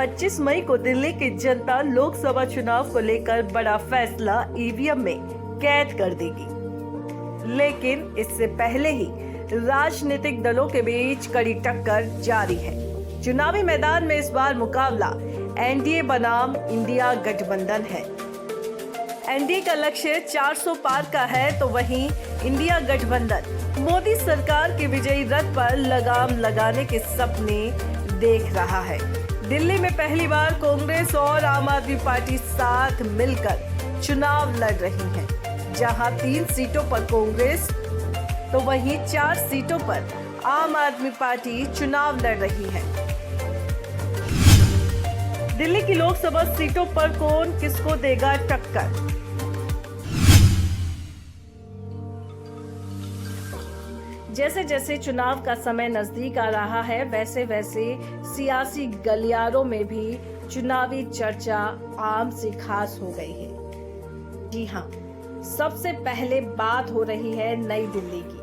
25 मई को दिल्ली की जनता लोकसभा चुनाव को लेकर बड़ा फैसला ईवीएम में कैद कर देगी। लेकिन इससे पहले ही राजनीतिक दलों के बीच कड़ी टक्कर जारी है। चुनावी मैदान में इस बार मुकाबला एनडीए बनाम इंडिया गठबंधन है। एनडीए का लक्ष्य 400 पार का है, तो वहीं इंडिया गठबंधन मोदी सरकार के विजयी रथ पर लगाम लगाने के सपने देख रहा है। दिल्ली में पहली बार कांग्रेस और आम आदमी पार्टी साथ मिलकर चुनाव लड़ रही हैं, जहां 3 सीटों पर कांग्रेस तो वहीं 4 सीटों पर आम आदमी पार्टी चुनाव लड़ रही है। दिल्ली की लोकसभा सीटों पर कौन किसको देगा टक्कर? जैसे जैसे चुनाव का समय नजदीक आ रहा है, वैसे वैसे सियासी गलियारों में भी चुनावी चर्चा आम से खास हो गई है। जी हाँ, सबसे पहले बात हो रही है नई दिल्ली की।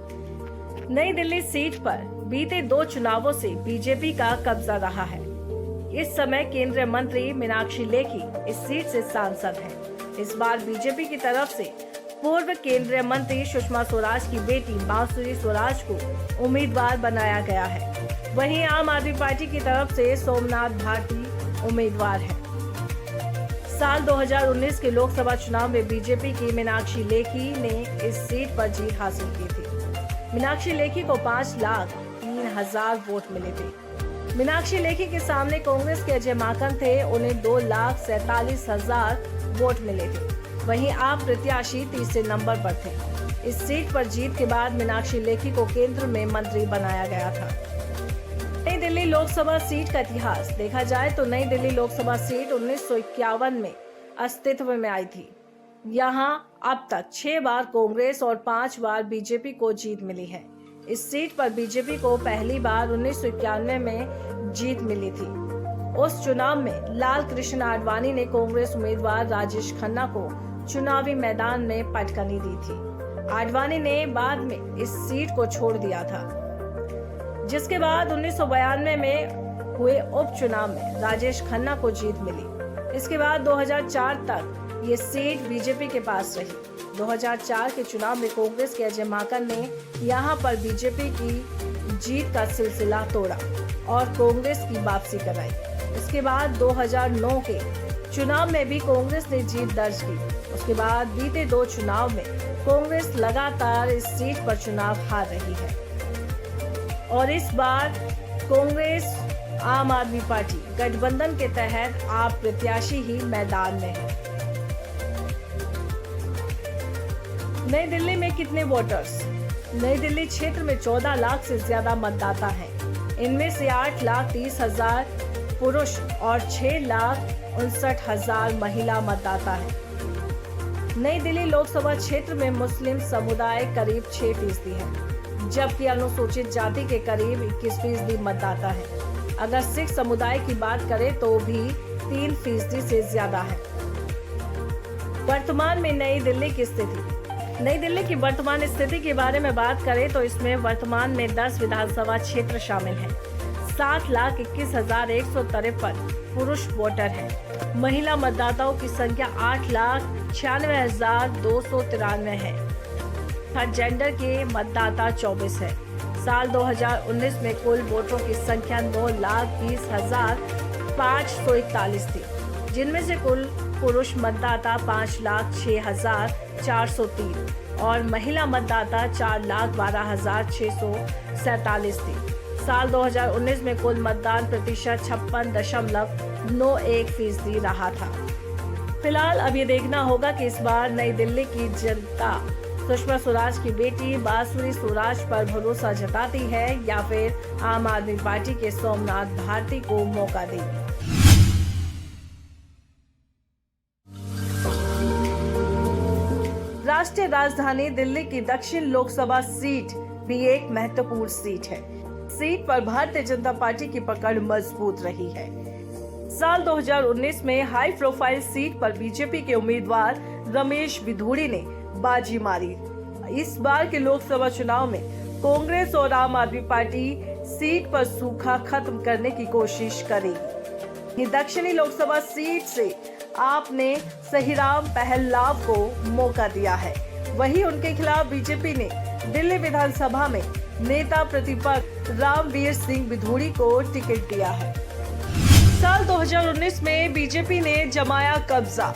नई दिल्ली सीट पर बीते 2 चुनावों से बीजेपी का कब्जा रहा है। इस समय केंद्रीय मंत्री मीनाक्षी लेखी इस सीट से सांसद हैं। इस बार बीजेपी की तरफ से पूर्व केंद्रीय मंत्री सुषमा स्वराज की बेटी बांसुरी स्वराज को उम्मीदवार बनाया गया है। वहीं आम आदमी पार्टी की तरफ से सोमनाथ भारती उम्मीदवार है। साल 2019 के लोकसभा चुनाव में बीजेपी की मीनाक्षी लेखी ने इस सीट पर जीत हासिल की थी। मीनाक्षी लेखी को 5,03,000 वोट मिले थे। मीनाक्षी लेखी के सामने कांग्रेस के अजय माकन थे, उन्हें 2,47,000 वोट मिले थे। वहीं आप प्रत्याशी तीसरे नंबर पर थे। इस सीट पर जीत के बाद मीनाक्षी लेखी को केंद्र में मंत्री बनाया गया था। नई दिल्ली लोकसभा सीट का इतिहास देखा जाए तो नई दिल्ली लोकसभा सीट 1951 में अस्तित्व में आई थी। यहां अब तक 6 बार कांग्रेस और 5 बार बीजेपी को जीत मिली है। इस सीट पर बीजेपी को पहली बार 1991 में जीत मिली थी। उस चुनाव में लाल कृष्ण आडवाणी ने कांग्रेस उम्मीदवार राजेश खन्ना को चुनावी मैदान में पटकनी दी थी। आडवाणी ने बाद में इस सीट को छोड़ दिया था, जिसके बाद 1992 में हुए उपचुनाव में राजेश खन्ना को जीत मिली। इसके बाद 2004 तक ये सीट बीजेपी के पास रही। 2004 के चुनाव में कांग्रेस के अजय माकन ने यहां पर बीजेपी की जीत का सिलसिला तोड़ा और कांग्रेस की वापसी कराई। इसके बाद 2009 के चुनाव में भी कांग्रेस ने जीत दर्ज की। उसके बाद बीते 2 चुनाव में कांग्रेस लगातार इस सीट पर चुनाव हार रही है और इस बार कांग्रेस आम आदमी पार्टी गठबंधन के तहत आप प्रत्याशी ही मैदान में है। नई दिल्ली में कितने वोटर्स? नई दिल्ली क्षेत्र में 14 लाख से ज्यादा मतदाता हैं। इनमें से 8,30,000 पुरुष और 6,59,000 महिला मतदाता हैं। नई दिल्ली लोकसभा क्षेत्र में मुस्लिम समुदाय करीब 6% है, जबकि अनुसूचित जाति के करीब 21% मतदाता है। अगर सिख समुदाय की बात करें तो भी 3% से ज्यादा है। वर्तमान में नई दिल्ली की स्थिति। नई दिल्ली की वर्तमान स्थिति के बारे में बात करें तो इसमें वर्तमान में 10 विधानसभा क्षेत्र शामिल हैं। 7,21,153 पुरुष वोटर हैं। महिला मतदाताओं की संख्या 8,96,293 है। हर जेंडर के मतदाता 24 है। साल 2019 में कुल वोटरों की संख्या 9,20,541 थी, जिनमें से कुल पुरुष मतदाता 5,06,403 और महिला मतदाता 4,12,647 थी। साल 2019 में कुल मतदान प्रतिशत 56.91% रहा था। फिलहाल अब ये देखना होगा कि इस बार नई दिल्ली की जनता सुषमा स्वराज की बेटी बांसुरी स्वराज पर भरोसा जताती है या फिर आम आदमी पार्टी के सोमनाथ भारती को मौका देगी। राष्ट्रीय राजधानी दिल्ली की दक्षिण लोकसभा सीट भी एक महत्वपूर्ण सीट है। सीट पर भारतीय जनता पार्टी की पकड़ मजबूत रही है। साल 2019 में हाई प्रोफाइल सीट पर बीजेपी के उम्मीदवार रमेश बिधूड़ी ने बाजी मारी। इस बार के लोकसभा चुनाव में कांग्रेस और आम आदमी पार्टी सीट पर सूखा खत्म करने की कोशिश करेगी। ये दक्षिणी लोकसभा सीट से आपने सहीराम पहललाव को मौका दिया है। वहीं उनके खिलाफ बीजेपी ने दिल्ली विधानसभा में नेता प्रतिपक्ष रामवीर सिंह बिधूड़ी को टिकट दिया है। साल 2019 में बीजेपी ने जमाया कब्जा।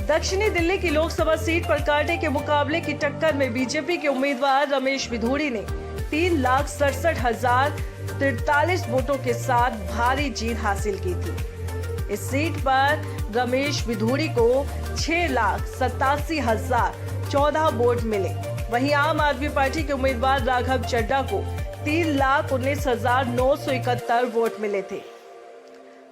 दक्षिणी दिल्ली की लोकसभा सीट पर कांटे के मुकाबले की टक्कर में बीजेपी के उम्मीदवार रमेश बिधूड़ी ने 3,67,043 वोटों के साथ भारी जीत हासिल की थी। इस सीट पर रमेश बिधूड़ी को 6,87,014 वोट मिले। वहीं आम आदमी पार्टी के उम्मीदवार राघव चड्ढा को 3,19,971 वोट मिले थे।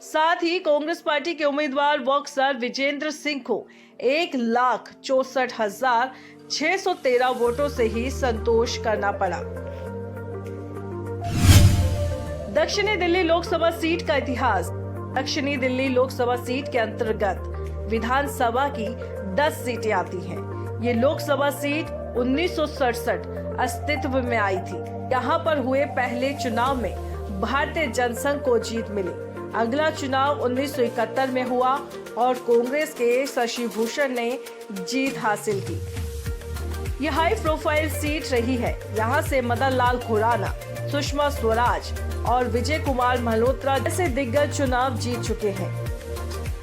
साथ ही कांग्रेस पार्टी के उम्मीदवार बॉक्सर विजेंद्र सिंह को 1,64,613 वोटों से ही संतोष करना पड़ा। दक्षिणी दिल्ली लोकसभा सीट का इतिहास। दक्षिणी दिल्ली लोकसभा सीट के अंतर्गत विधानसभा की 10 सीटें आती हैं। ये लोकसभा सीट 1967 अस्तित्व में आई थी। यहाँ पर हुए पहले चुनाव में भारतीय जनसंघ को जीत मिली। अगला चुनाव 1971 में हुआ और कांग्रेस के शशि भूषण ने जीत हासिल की। यह हाई प्रोफाइल सीट रही है। यहाँ से मदन लाल खुराना, सुषमा स्वराज और विजय कुमार मल्होत्रा जैसे दिग्गज चुनाव जीत चुके हैं।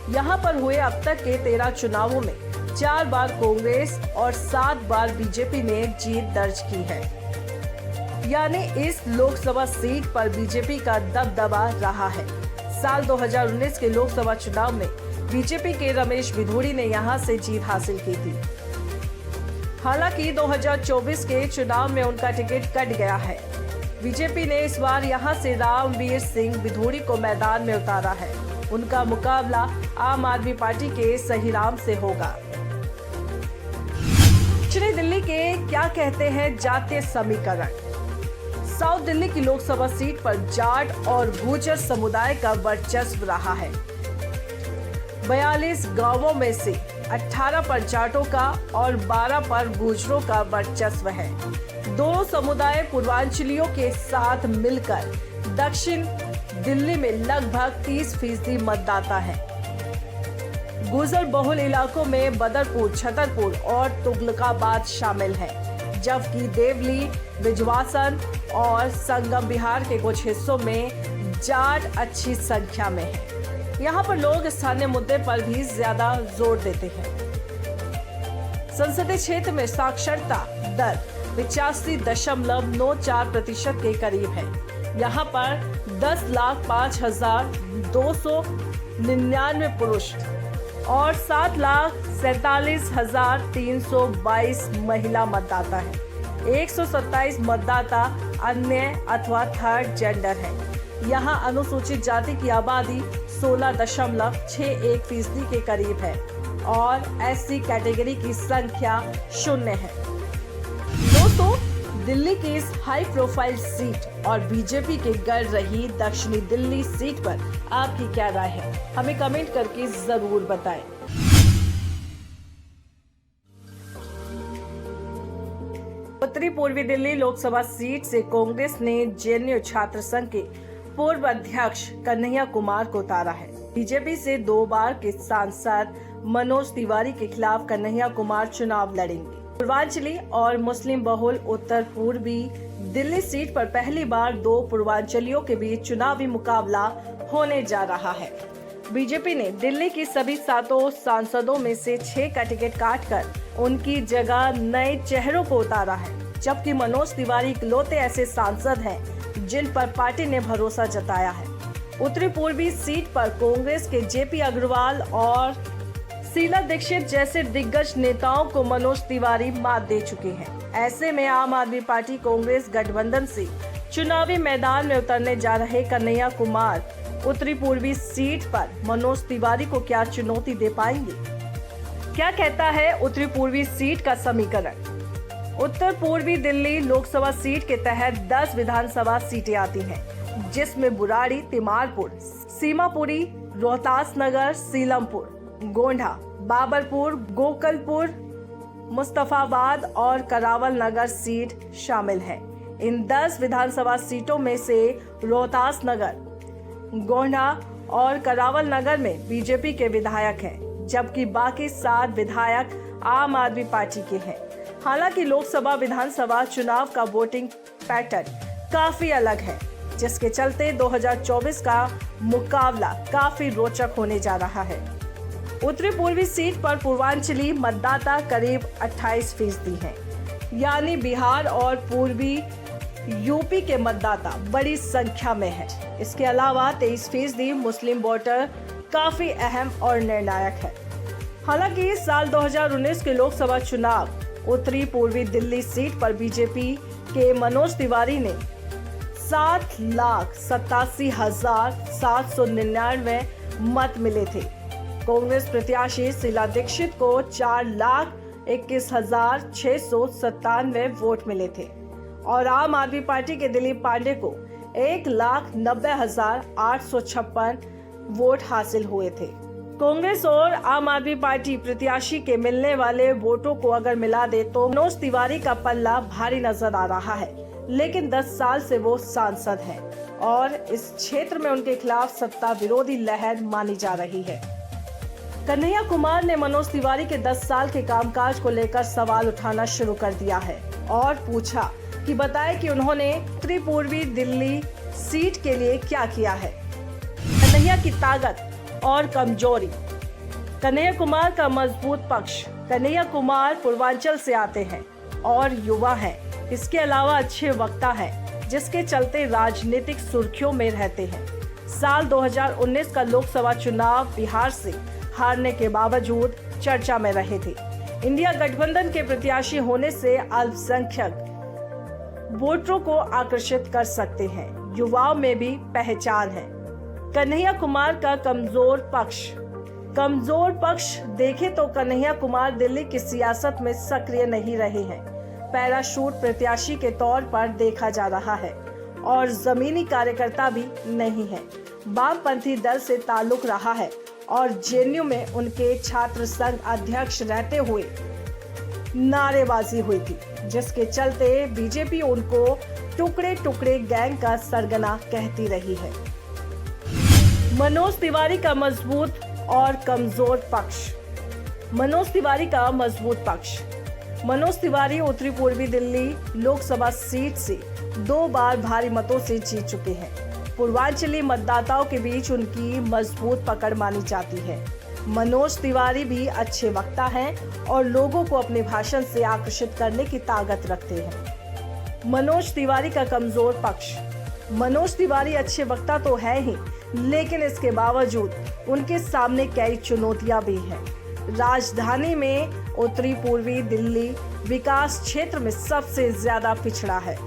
यहाँ पर हुए अब तक के 13 चुनावों में 4 बार कांग्रेस और 7 बार बीजेपी ने जीत दर्ज की है। यानी इस लोकसभा सीट पर बीजेपी का दबदबा रहा है। साल 2019 के लोकसभा चुनाव में बीजेपी के रमेश बिधूड़ी ने यहां से जीत हासिल की थी। हालांकि 2024 के चुनाव में उनका टिकट कट गया है। बीजेपी ने इस बार यहां से रामवीर सिंह बिधूड़ी को मैदान में उतारा है। उनका मुकाबला आम आदमी पार्टी के सहीराम से होगा। दक्षिणी दिल्ली के क्या कहते हैं जातीय समीकरण। साउथ दिल्ली की लोकसभा सीट पर जाट और गुर्जर समुदाय का वर्चस्व रहा है। 42 गांवों में से 18 पर जाटों का और 12 पर गुर्जरों का वर्चस्व है। दोनों समुदाय पूर्वांचलियों के साथ मिलकर दक्षिण दिल्ली में लगभग 30% मतदाता है। गुर्जर बहुल इलाकों में बदरपुर, छतरपुर और तुगलकाबाद शामिल है, जबकि देवली, विजवासन और संगम बिहार के कुछ हिस्सों में जाट अच्छी संख्या में है। यहाँ पर लोग स्थानीय मुद्दे पर भी ज्यादा जोर देते हैं। संसदीय क्षेत्र में साक्षरता दर 85.94% के करीब है। यहाँ पर 10,05,299 पुरुष और 7,47,322 महिला मतदाता है। 127 मतदाता अन्य अथवा थर्ड जेंडर है। यहाँ अनुसूचित जाति की आबादी 16.61% के करीब है और एससी कैटेगरी की संख्या 0 है। दोस्तों, दिल्ली की इस हाई प्रोफाइल सीट और बीजेपी के गढ़ रही दक्षिणी दिल्ली सीट पर आपकी क्या राय है, हमें कमेंट करके जरूर बताएं। उत्तरी पूर्वी दिल्ली लोकसभा सीट से कांग्रेस ने जेएनयू छात्र संघ के पूर्व अध्यक्ष कन्हैया कुमार को उतारा है। बीजेपी से 2 बार के सांसद मनोज तिवारी के खिलाफ कन्हैया कुमार चुनाव लड़ेंगे। पूर्वांचली और मुस्लिम बहुल उत्तर पूर्वी दिल्ली सीट पर पहली बार 2 पूर्वांचलियों के बीच चुनावी मुकाबला होने जा रहा है। बीजेपी ने दिल्ली की सभी 7 सांसदों में से 6 का टिकट काटकर उनकी जगह नए चेहरों को उतारा है, जबकि मनोज तिवारी इकलौते ऐसे सांसद हैं जिन पर पार्टी ने भरोसा जताया है। उत्तरी पूर्वी सीट पर कांग्रेस के जेपी अग्रवाल और शीला दीक्षित जैसे दिग्गज नेताओं को मनोज तिवारी मात दे चुके हैं। ऐसे में आम आदमी पार्टी कांग्रेस गठबंधन से चुनावी मैदान में उतरने जा रहे कन्हैया कुमार उत्तरी पूर्वी सीट पर मनोज तिवारी को क्या चुनौती दे पाएंगे? क्या कहता है उत्तरी पूर्वी सीट का समीकरण? उत्तर पूर्वी दिल्ली लोकसभा सीट के तहत 10 विधानसभा सीटें आती हैं, जिसमें बुराड़ी, तिमारपुर, सीमापुरी, रोहतास नगर, सीलमपुर, गोंडा, बाबरपुर, गोकलपुर, मुस्तफाबाद और करावल नगर सीट शामिल है। इन 10 विधानसभा सीटों में से रोहतास नगर, गोंडा और करावल नगर में बीजेपी के विधायक हैं, जबकि बाकी 7 विधायक आम आदमी पार्टी के हैं। हालांकि लोकसभा विधानसभा चुनाव का वोटिंग पैटर्न काफी अलग है, जिसके चलते 2024 का मुकाबला काफी रोचक होने जा रहा है। उत्तरी पूर्वी सीट पर पूर्वांचली मतदाता करीब 28% हैं, यानी बिहार और पूर्वी यूपी के मतदाता बड़ी संख्या में है। इसके अलावा 23% मुस्लिम वोटर काफी अहम और निर्णायक है। हालांकि इस साल 2019 के लोकसभा चुनाव उत्तरी पूर्वी दिल्ली सीट पर बीजेपी के मनोज तिवारी ने 7,87,799 मत मिले थे। कांग्रेस प्रत्याशी शीला दीक्षित को 4,21,697 वोट मिले थे और आम आदमी पार्टी के दिलीप पांडे को 1,90,856 वोट हासिल हुए थे। कांग्रेस और आम आदमी पार्टी प्रत्याशी के मिलने वाले वोटों को अगर मिला दे तो मनोज तिवारी का पल्ला भारी नजर आ रहा है, लेकिन 10 साल से वो सांसद हैं और इस क्षेत्र में उनके खिलाफ सत्ता विरोधी लहर मानी जा रही है। कन्हैया कुमार ने मनोज तिवारी के 10 साल के कामकाज को लेकर सवाल उठाना शुरू कर दिया है और पूछा कि बताएं कि उन्होंने उत्तरी पूर्वी दिल्ली सीट के लिए क्या किया है। कन्हैया की ताकत और कमजोरी। कन्हैया कुमार का मजबूत पक्ष। कन्हैया कुमार पूर्वांचल से आते हैं और युवा हैं। इसके अलावा अच्छे वक्ता हैं, जिसके चलते राजनीतिक सुर्खियों में रहते हैं। साल 2019 का लोकसभा चुनाव बिहार से हारने के बावजूद चर्चा में रहे थे। इंडिया गठबंधन के प्रत्याशी होने से अल्पसंख्यक वोटरों को आकर्षित कर सकते हैं। युवाओं में भी पहचान है। कन्हैया कुमार का कमजोर पक्ष देखें तो कन्हैया कुमार दिल्ली की सियासत में सक्रिय नहीं रहे हैं। पैराशूट प्रत्याशी के तौर पर देखा जा रहा है और जमीनी कार्यकर्ता भी नहीं है। वामपंथी दल से ताल्लुक रहा है और जेएनयू में उनके छात्र संघ अध्यक्ष रहते हुए नारेबाजी हुई थी, जिसके चलते बीजेपी उनको टुकड़े टुकड़े गैंग का सरगना कहती रही है। मनोज तिवारी का मजबूत और कमजोर पक्ष। मनोज तिवारी का मजबूत पक्ष। मनोज तिवारी उत्तरी पूर्वी दिल्ली लोकसभा सीट से 2 बार भारी मतों से जीत चुके हैं। पूर्वांचली मतदाताओं के बीच उनकी मजबूत पकड़ मानी जाती है। मनोज तिवारी भी अच्छे वक्ता हैं और लोगों को अपने भाषण से आकर्षित करने की ताकत रखते हैं। मनोज तिवारी का कमजोर पक्ष। मनोज तिवारी अच्छे वक्ता तो है ही, लेकिन इसके बावजूद उनके सामने कई चुनौतियां भी हैं। राजधानी में उत्तरी पूर्वी दिल्ली विकास क्षेत्र में सबसे ज्यादा पिछड़ा है।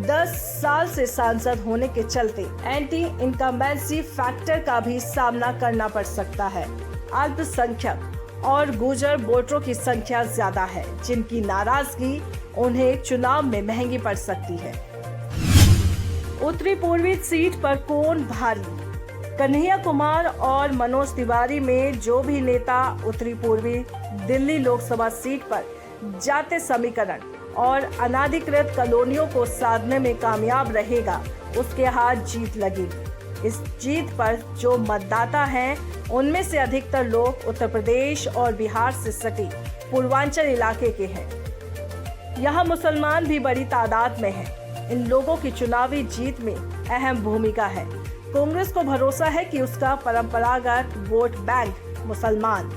10 साल से सांसद होने के चलते एंटी इनकम्बेंसी फैक्टर का भी सामना करना पड़ सकता है। अल्पसंख्यक और गुर्जर वोटरों की संख्या ज्यादा है, जिनकी नाराजगी उन्हें चुनाव में महंगी पड़ सकती है। उत्तरी पूर्वी सीट पर कौन भारी? कन्हैया कुमार और मनोज तिवारी में जो भी नेता उत्तरी पूर्वी दिल्ली लोकसभा सीट पर जातीय समीकरण और अनाधिकृत कॉलोनियों को साधने में कामयाब रहेगा, उसके हाथ जीत लगेगी। इस जीत पर जो मतदाता हैं, उनमें से अधिकतर लोग उत्तर प्रदेश और बिहार से सटे पूर्वांचल इलाके के हैं। यहाँ मुसलमान भी बड़ी तादाद में हैं। इन लोगों की चुनावी जीत में अहम भूमिका है। कांग्रेस को भरोसा है कि उसका परंपरागत वोट बैंक मुसलमान,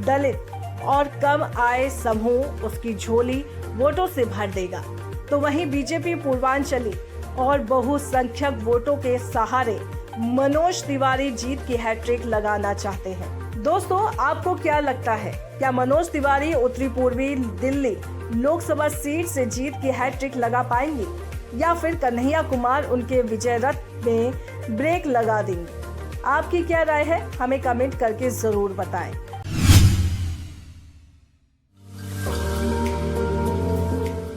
दलित और कम आय समूह उसकी झोली वोटों से भर देगा। तो वहीं बीजेपी पूर्वांचली और बहुसंख्यक वोटों के सहारे मनोज तिवारी जीत की हैट्रिक लगाना चाहते हैं। दोस्तों, आपको क्या लगता है? क्या मनोज तिवारी उत्तरी पूर्वी दिल्ली लोकसभा सीट से जीत की हैट्रिक लगा पाएंगे या फिर कन्हैया कुमार उनके विजय रथ में ब्रेक लगा देंगे? आपकी क्या राय है? हमें कमेंट करके जरूर बताएं।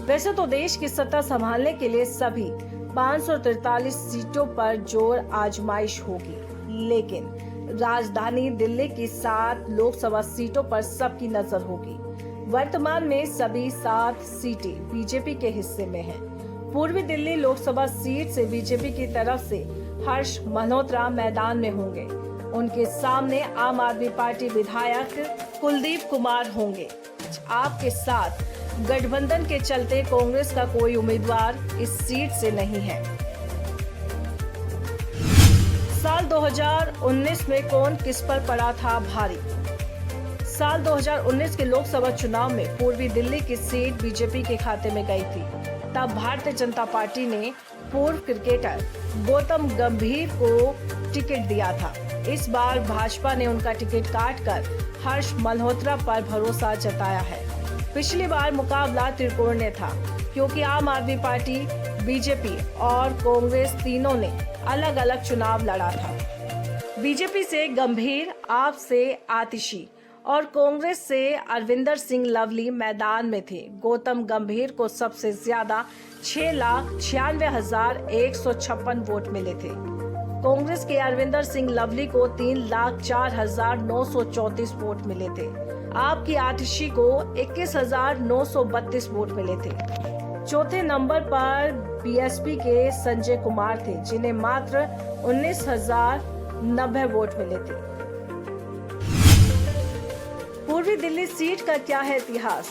वैसे तो देश की सत्ता संभालने के लिए सभी 543 सीटों पर जोर आजमाइश होगी, लेकिन राजधानी दिल्ली की 7 लोकसभा सीटों पर सबकी नजर होगी। वर्तमान में सभी 7 सीटें बीजेपी के हिस्से में हैं। पूर्वी दिल्ली लोकसभा सीट से बीजेपी की तरफ से हर्ष मल्होत्रा मैदान में होंगे। उनके सामने आम आदमी पार्टी विधायक कुलदीप कुमार होंगे। आपके साथ गठबंधन के चलते कांग्रेस का कोई उम्मीदवार इस सीट से नहीं है। साल 2019 में कौन किस पर पड़ा था भारी? साल 2019 के लोकसभा चुनाव में पूर्वी दिल्ली की सीट बीजेपी के खाते में गई थी। तब भारतीय जनता पार्टी ने पूर्व क्रिकेटर गौतम गंभीर को टिकट दिया था। इस बार भाजपा ने उनका टिकट काटकर हर्ष मल्होत्रा पर भरोसा जताया है। पिछली बार मुकाबला त्रिकोणीय था, क्योंकि आम आदमी पार्टी, बीजेपी और कांग्रेस तीनों ने अलग अलग चुनाव लड़ा था। बीजेपी से गंभीर, आप से आतिशी और कांग्रेस से अरविंदर सिंह लवली मैदान में थे। गौतम गंभीर को सबसे ज्यादा 6,96,156 वोट मिले थे। कांग्रेस के अरविंदर सिंह लवली को 3,04,934 वोट मिले थे। आपकी आतिशी को 21,932 वोट मिले थे। चौथे नंबर पर बीएसपी के संजय कुमार थे, जिन्हें मात्र 19,090 वोट मिले थे। पूर्वी दिल्ली सीट का क्या है इतिहास?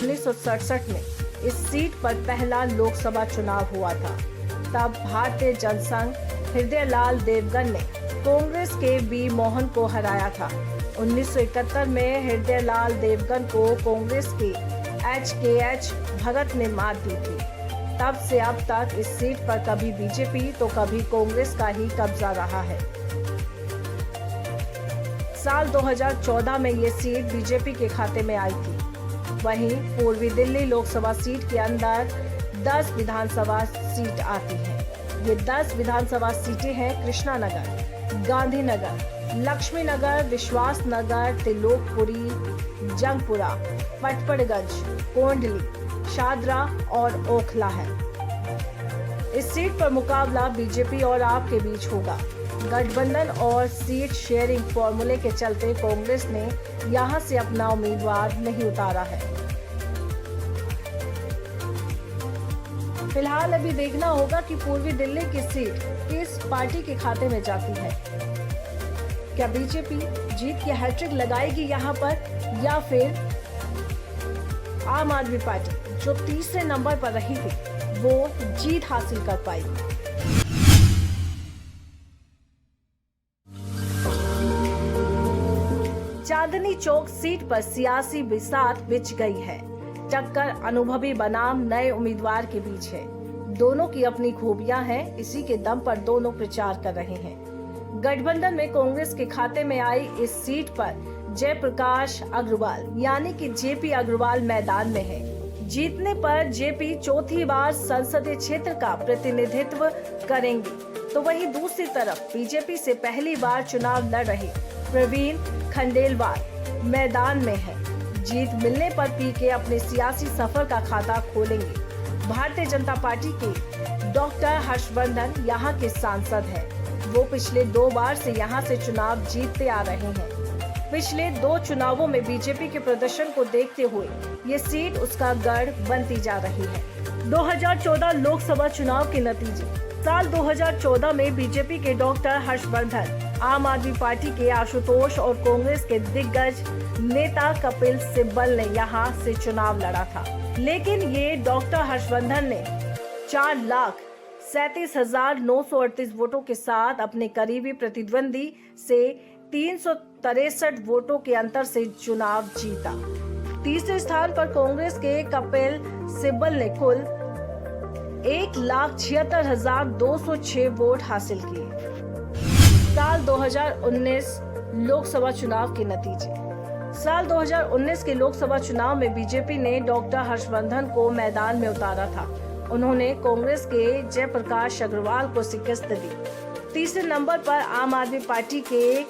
1967 में इस सीट पर पहला लोकसभा चुनाव हुआ था। तब भारतीय जनसंघ हृदयलाल देवगन ने कांग्रेस के बी मोहन को हराया था। 1971 में हृदयलाल देवगन को कांग्रेस के HKH भगत ने मात दी थी। तब से अब तक इस सीट पर कभी बीजेपी तो कभी कांग्रेस का ही कब्जा रहा है। साल 2014 में ये सीट बीजेपी के खाते में आई थी। वहीं पूर्वी दिल्ली लोकसभा सीट के अंदर 10 विधानसभा सीट आती हैं। ये 10 विधानसभा सीटें हैं कृष्णा नगर, गांधीनगर, लक्ष्मी नगर, विश्वास नगर, तिलोकपुरी, जंगपुरा, पटपड़गंज, कोंडली, शादरा और ओखला है। इस सीट पर मुकाबला बीजेपी और आप के बीच होगा। गठबंधन और सीट शेयरिंग फॉर्मूले के चलते कांग्रेस ने यहां से अपना उम्मीदवार नहीं उतारा है। फिलहाल अभी देखना होगा कि पूर्वी दिल्ली की सीट किस पार्टी के खाते में जाती है। क्या बीजेपी जीत की हैट्रिक लगाएगी यहां पर, या फिर आम आदमी पार्टी जो तीसरे नंबर पर रही थी वो जीत हासिल कर पाएगी? चांदनी चौक सीट पर सियासी बिसात बिछ गई है। टक्कर अनुभवी बनाम नए उम्मीदवार के बीच है। दोनों की अपनी खूबियां हैं, इसी के दम पर दोनों प्रचार कर रहे हैं। गठबंधन में कांग्रेस के खाते में आई इस सीट पर जयप्रकाश अग्रवाल यानी कि जेपी अग्रवाल मैदान में है। जीतने पर जेपी चौथी बार संसदीय क्षेत्र का प्रतिनिधित्व करेंगे, तो वहीं दूसरी तरफ बीजेपी से पहली बार चुनाव लड़ रहे प्रवीण खंडेलवाल मैदान में है। जीत मिलने पर पीके अपने सियासी सफर का खाता खोलेंगे। भारतीय जनता पार्टी के डॉक्टर हर्षवर्धन यहाँ के सांसद हैं। वो पिछले 2 बार से यहाँ से चुनाव जीतते आ रहे हैं। पिछले 2 चुनावों में बीजेपी के प्रदर्शन को देखते हुए ये सीट उसका गढ़ बनती जा रही है। 2014 लोकसभा चुनाव के नतीजे। साल 2014 में बीजेपी के डॉक्टर हर्षवर्धन, आम आदमी पार्टी के आशुतोष और कांग्रेस के दिग्गज नेता कपिल सिब्बल ने यहां से चुनाव लड़ा था। लेकिन ये डॉक्टर हर्षवर्धन ने 4,37,938 वोटों के साथ अपने करीबी प्रतिद्वंदी से 363 वोटों के अंतर से चुनाव जीता। तीसरे स्थान पर कांग्रेस के कपिल सिब्बल ने कुल 1,76,206 वोट हासिल किए। साल 2019 लोकसभा चुनाव के नतीजे। साल 2019 के लोकसभा चुनाव में बीजेपी ने डॉक्टर हर्षवर्धन को मैदान में उतारा था। उन्होंने कांग्रेस के जयप्रकाश अग्रवाल को शिकस्त दी। तीसरे नंबर पर आम आदमी पार्टी के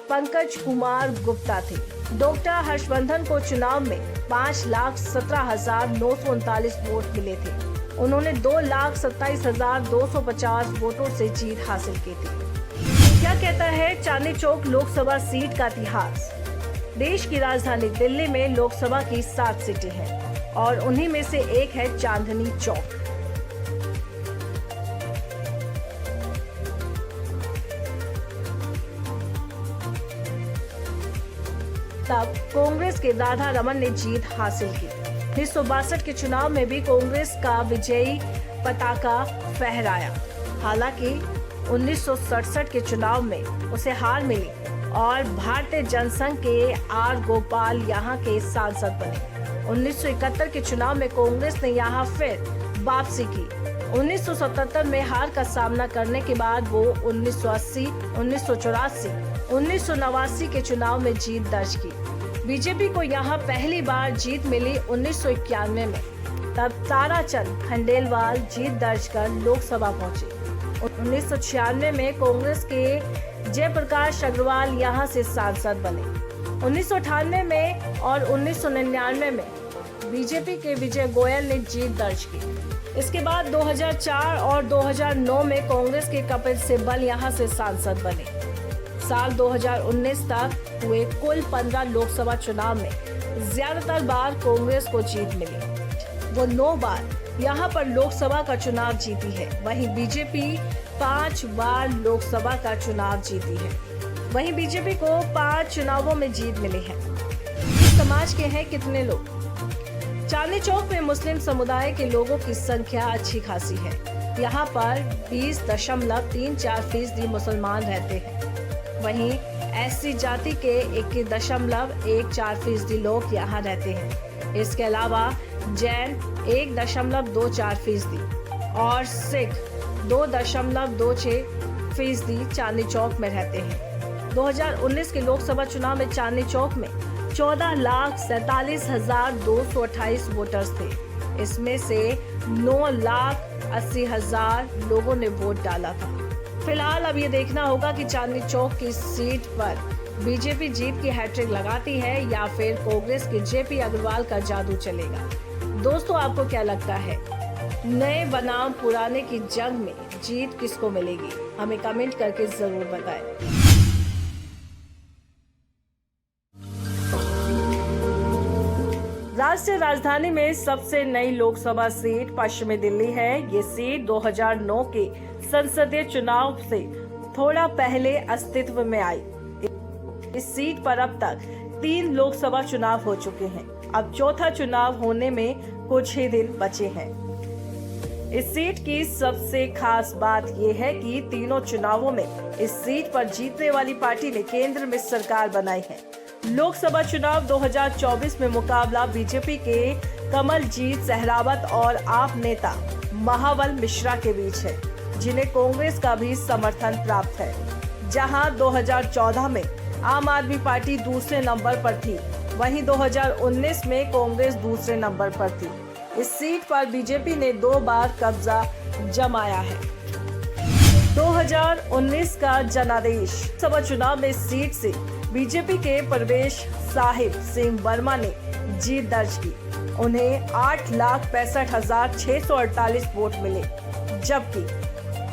पंकज कुमार गुप्ता थे। डॉक्टर हर्षवर्धन को चुनाव में 5,17,939 वोट मिले थे। उन्होंने 2,27,250 वोटों से जीत हासिल की थी। क्या कहता है चांदनी चौक लोकसभा सीट का इतिहास? देश की राजधानी दिल्ली में लोकसभा की 7 सीटें हैं और उन्हीं में से एक है चांदनी चौक। तब कांग्रेस के राधा रमन ने जीत हासिल की। 1962 के चुनाव में भी कांग्रेस का विजयी पताका फहराया। हालांकि 1967 के चुनाव में उसे हार मिली और भारतीय जनसंघ के आर गोपाल यहां के सांसद बने। 1971 के चुनाव में कांग्रेस ने यहां फिर वापसी की। 1977 में हार का सामना करने के बाद वो 1980, 1984, 1989 के चुनाव में जीत दर्ज की। बीजेपी को यहां पहली बार जीत मिली 1991 में। तब ताराचंद खंडेलवाल जीत दर्ज कर लोकसभा पहुंचे। 1996 में कांग्रेस के जयप्रकाश अग्रवाल यहां से सांसद बने। 1998 में और 1999 में बीजेपी के विजय गोयल ने जीत दर्ज की। इसके बाद 2004 और 2009 में कांग्रेस के कपिल सिब्बल यहां से सांसद बने। साल 2019 तक हुए कुल 15 लोकसभा चुनाव में ज्यादातर बार कांग्रेस को जीत मिली। वो 9 बार यहां पर लोकसभा का चुनाव जीती है। वहीं बीजेपी 5 बार लोकसभा का चुनाव जीती है। वहीं बीजेपी को 5 चुनावों में जीत मिली है। समाज के हैं कितने लोग? चांदनी चौक में मुस्लिम समुदाय के लोगों की संख्या अच्छी खासी है। यहाँ पर 20.34% मुसलमान रहते हैं। वहीं एससी जाति के 21.14% लोग यहाँ रहते हैं। इसके अलावा जैन 1.26% और सिख 2.26% चांदनी चौक में रहते हैं। 2019 के लोकसभा चुनाव में चांदनी चौक में 14,47,228 वोटर्स थे। इसमें से 9,80,000 लोगों ने वोट डाला था। फिलहाल अब ये देखना होगा कि चांदनी चौक की सीट पर बीजेपी जीत की हैट्रिक लगाती है या फिर कांग्रेस के जेपी अग्रवाल का जादू चलेगा। दोस्तों, आपको क्या लगता है, नए बनाम पुराने की जंग में जीत किसको मिलेगी? हमें कमेंट करके जरूर बताएं। राष्ट्रीय राजधानी में सबसे नई लोकसभा सीट पश्चिमी दिल्ली है। ये सीट 2009 के संसदीय चुनाव से थोड़ा पहले अस्तित्व में आई। इस सीट पर अब तक 3 लोकसभा चुनाव हो चुके हैं। अब चौथा चुनाव होने में कुछ ही दिन बचे हैं। इस सीट की सबसे खास बात यह है कि तीनों चुनावों में इस सीट पर जीतने वाली पार्टी ने केंद्र में सरकार बनाई है। लोकसभा चुनाव 2024 में मुकाबला बीजेपी के कमलजीत सहरावत और आप नेता महाबल मिश्रा के बीच है, जिन्हें कांग्रेस का भी समर्थन प्राप्त है। जहां 2014 में आम आदमी पार्टी दूसरे नंबर पर थी, वहीं 2019 में कांग्रेस दूसरे नंबर पर थी। इस सीट पर बीजेपी ने 2 बार कब्जा जमाया है। 2019 का जनादेश सभा चुनाव में इस सीट से बीजेपी के प्रवेश साहिब सिंह वर्मा ने जीत दर्ज की। उन्हें 8,65,648 वोट मिले, जबकि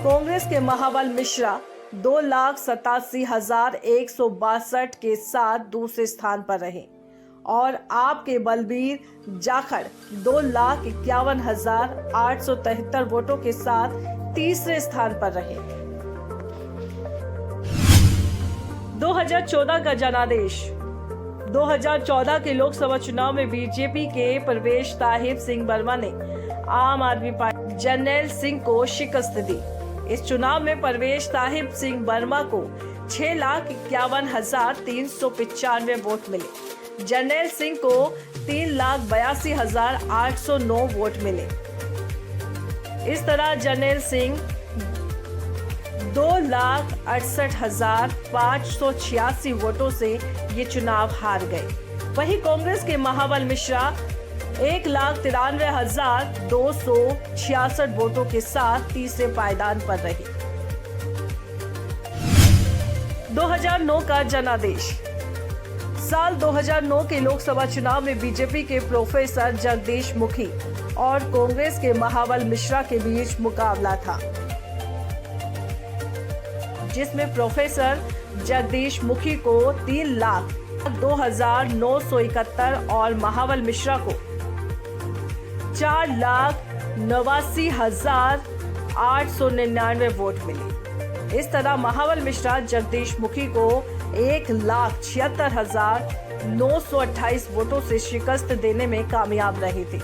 कांग्रेस के महाबल मिश्रा 2,87,162 के साथ दूसरे स्थान पर रहे और आपके बलबीर जाखड़ 2,51,873 वोटों के साथ तीसरे स्थान पर रहे। 2014 का जनादेश 2014 के लोकसभा चुनाव में बीजेपी के प्रवेश साहिब सिंह वर्मा ने आम आदमी पार्टी जर्नैल सिंह को शिकस्त दी। इस चुनाव में प्रवेश साहिब सिंह वर्मा को 6,51,395 वोट मिले। जर्नैल सिंह को 3,82,809 वोट मिले। इस तरह जर्नैल सिंह 2,68,586 वोटों से ये चुनाव हार गए। वहीं कांग्रेस के महाबल मिश्रा 1,93,266 वोटों के साथ तीसरे पायदान पर रहे। 2009 का जनादेश साल 2009 के लोकसभा चुनाव में बीजेपी के प्रोफेसर जगदीश मुखी और कांग्रेस के महाबल मिश्रा के बीच मुकाबला था, जिसमें प्रोफेसर जगदीश मुखी को 3,02,971 और महाबल मिश्रा को 4,89,899 वोट मिले। इस तरह महाबल मिश्रा जगदीश मुखी को 1,76,000 928 वोटों से शिकस्त देने में कामयाब रही थी।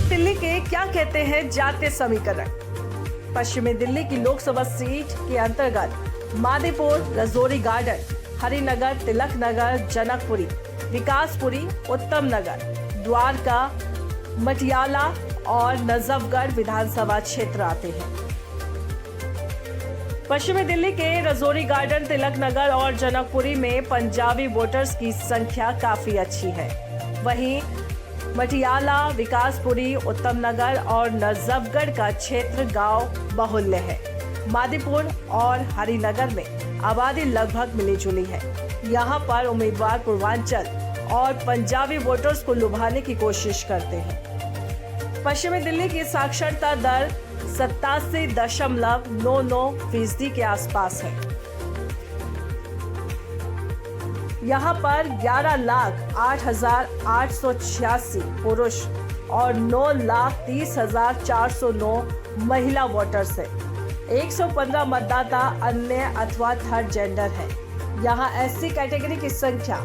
दिल्ली के क्या कहते हैं जातीय समीकरण। पश्चिमी दिल्ली की लोकसभा सीट के अंतर्गत मादीपुर, रजौरी गार्डन, हरिनगर, तिलक नगर, जनकपुरी, विकासपुरी, उत्तम नगर, द्वारका, मटियाला और नजफगढ़ विधानसभा क्षेत्र आते हैं। पश्चिमी दिल्ली के रजौरी गार्डन, तिलक नगर और जनकपुरी में पंजाबी वोटर्स की संख्या काफी अच्छी है। वहीं मटियाला, विकासपुरी, उत्तम नगर और नजफगढ़ का क्षेत्र गांव बाहुल्य है। मादीपुर और हरिनगर में आबादी लगभग मिली जुली है। यहां पर उम्मीदवार पूर्वांचल और पंजाबी वोटर्स को लुभाने की कोशिश करते हैं। पश्चिमी दिल्ली की साक्षरता दर 87.99% के आसपास है। यहाँ पर 11,08,886 पुरुष और 9,30,409 महिला वोटर्स है। 115 मतदाता अन्य अथवा थर्ड जेंडर है। यहाँ एससी कैटेगरी की संख्या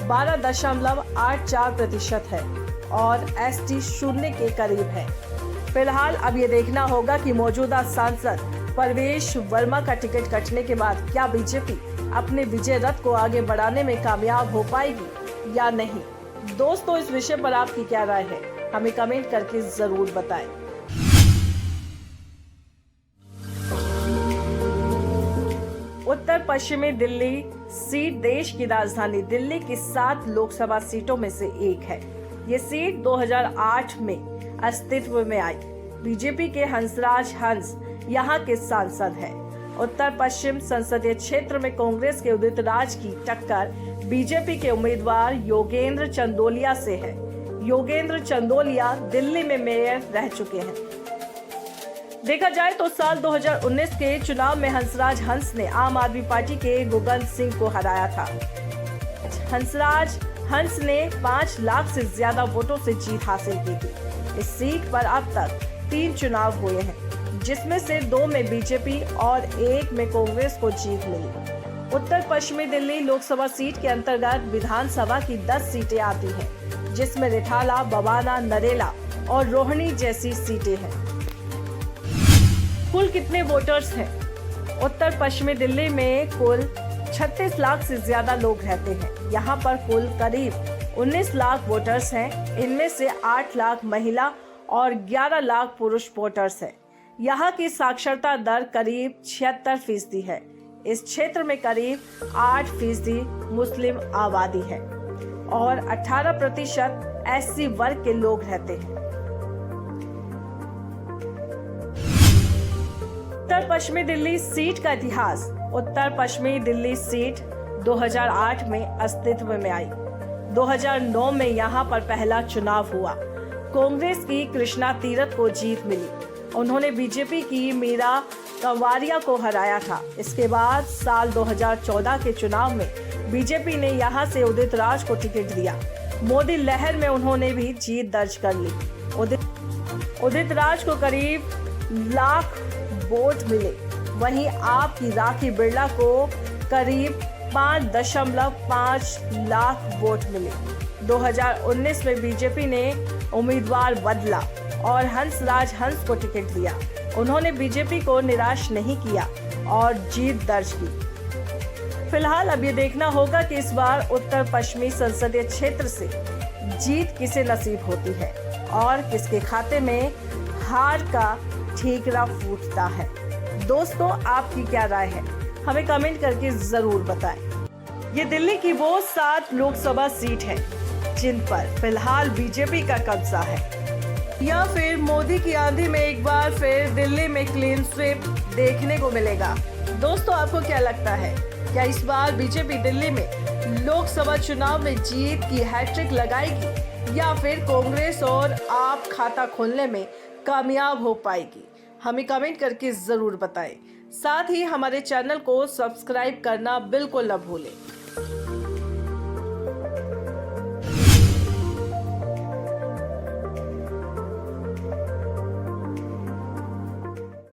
12.84% है और एसटी 0 के करीब है। फिलहाल अब ये देखना होगा कि मौजूदा सांसद परवेश वर्मा का टिकट कटने के बाद क्या बीजेपी अपने विजय रथ को आगे बढ़ाने में कामयाब हो पाएगी या नहीं। दोस्तों, इस विषय पर आपकी क्या राय है, हमें कमेंट करके जरूर बताएं। उत्तर पश्चिमी दिल्ली सीट देश की राजधानी दिल्ली की 7 लोकसभा सीटों में से एक है। ये सीट 2008 में अस्तित्व में आई। बीजेपी के हंसराज हंस यहाँ के सांसद हैं। उत्तर पश्चिम संसदीय क्षेत्र में कांग्रेस के उदित राज की टक्कर बीजेपी के उम्मीदवार योगेंद्र चंदोलिया से है। योगेंद्र चंदोलिया दिल्ली में मेयर रह चुके हैं। देखा जाए तो साल 2019 के चुनाव में हंसराज हंस ने आम आदमी पार्टी के गुगन सिंह को हराया था। हंसराज हंस ने 5 लाख से ज्यादा वोटों से जीत हासिल की थी। इस सीट पर अब तक 3 चुनाव हुए हैं, जिसमें से 2 में बीजेपी और 1 में कांग्रेस को जीत मिली। उत्तर पश्चिमी दिल्ली लोकसभा सीट के अंतर्गत विधानसभा की 10 सीटें आती हैं, जिसमें रिठाला, बवाना, नरेला और रोहिणी जैसी सीटें हैं। कुल कितने वोटर्स हैं? उत्तर पश्चिमी दिल्ली में कुल 36 लाख से ज्यादा लोग रहते हैं। यहाँ पर कुल करीब 19 लाख वोटर्स हैं। इनमें से 8 लाख महिला और 11 लाख पुरुष वोटर्स हैं। यहाँ की साक्षरता दर करीब 76% है। इस क्षेत्र में करीब 8% मुस्लिम आबादी है और 18% एससी वर्ग के लोग रहते हैं। उत्तर पश्चिमी दिल्ली सीट का इतिहास। उत्तर पश्चिमी दिल्ली सीट 2008 में अस्तित्व में आई। 2009 में यहाँ पर पहला चुनाव हुआ। कांग्रेस की कृष्णा तीरथ को जीत मिली। उन्होंने बीजेपी की मीरा कंवारिया को हराया था। इसके बाद साल 2014 के चुनाव में बीजेपी ने यहाँ से उदित राज को टिकट दिया। मोदी लहर में उन्होंने भी जीत दर्ज कर ली। उदित राज को करीब लाख वोट मिले। वहीं आप की राखी बिरला को करीब 5.5 लाख वोट मिले। 2019 में बीजेपी ने उम्मीदवार बदला और हंसराज हंस को टिकट दिया। उन्होंने बीजेपी को निराश नहीं किया और जीत दर्ज की। फिलहाल अब ये देखना होगा कि इस बार उत्तर पश्चिमी संसदीय क्षेत्र से जीत किसे नसीब होती है और किसके खाते में हार का ठीकरा फूटता है। दोस्तों, आपकी क्या राय है, हमें कमेंट करके जरूर बताएं। ये दिल्ली की वो 7 लोकसभा सीट है जिन पर फिलहाल बीजेपी का कब्जा है, या फिर मोदी की आंधी में एक बार फिर दिल्ली में क्लीन स्वीप देखने को मिलेगा। दोस्तों, आपको क्या लगता है, क्या इस बार बीजेपी दिल्ली में लोकसभा चुनाव में जीत की हैट्रिक लगाएगी या फिर कांग्रेस और आप खाता खोलने में कामयाब हो पाएगी? हमें कमेंट करके जरूर बताएं। साथ ही हमारे चैनल को सब्सक्राइब करना बिल्कुल न भूलें।